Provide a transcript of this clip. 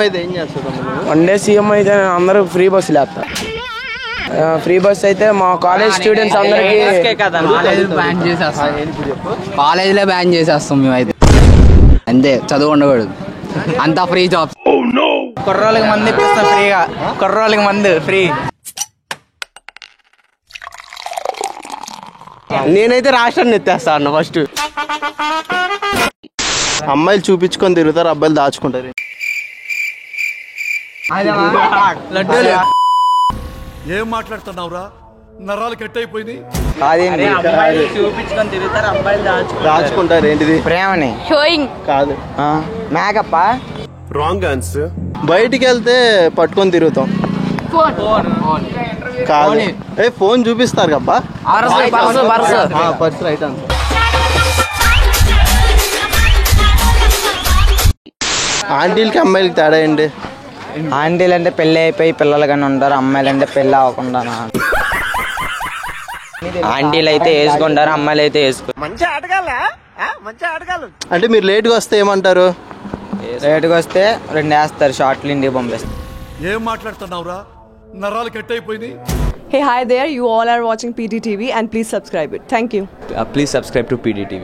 అయితే ఏం చేస్తావు? వన్ డే సీఎం అయితే అందరూ ఫ్రీ బస్సులు వేస్తారు. ఫ్రీ బస్ అయితే మా కాలేజ్ స్టూడెంట్స్ అందరికీ కాలేజీలో బ్యాన్ చేసేస్తాం మేమైతే. అంతే, చదువు ఉండకూడదు, అంతా ఫ్రీ జాబ్స్. కుర్రోళ్ళకి మంది ఇప్పిస్తాం ఫ్రీగా, కుర్రోళ్ళకి మంది ఫ్రీ. నేనైతే రాష్ట్రాన్ని ఎత్తేస్తా అన్న. ఫస్ట్ అమ్మాయిలు చూపించుకొని తిరుగుతారు, అబ్బాయిలు దాచుకుంటారు. ఏం మాట్లాడుతున్నావురా? నరాలు కట్ అయిపోయింది. చూపించుకొని తిరుగుతారు, అబ్బాయిలు దాచుకుంటారు. ఏంటిది? ప్రేమని షోయింగ్ కాదు, మేకప్. Wrong answer. బయటికి వెళ్తే పట్టుకొని తిరుగుతాం. కాదు, ఫోన్ చూపిస్తారు కబ్బా. పర్స్ రైట్ ఆన్సర్. ఆంటీలకి అమ్మాయిలకి తేడా ఏంటి? ఆంటీలు అంటే పెళ్ళి అయిపోయి పిల్లలు కానీ ఉంటారు, అమ్మాయిలు అంటే పెళ్ళి అవ్వకుండా. ఆంటీలు అయితే వేసుకుంటారు, అమ్మాయిలు అయితే వేసుకుంటారు. అంటే మీరు లేట్గా వస్తే ఏమంటారు? లేటుగా వస్తే 2 వేస్తారు, షార్ట్లు ఇంటికి పంపిస్తారు. ఏం మాట్లాడుతున్నావురా? నరాలు కట్ అయిపోయింది. Hey, hi there. You all are watching PDTV and please subscribe it. Thank you. Please subscribe to PDTV.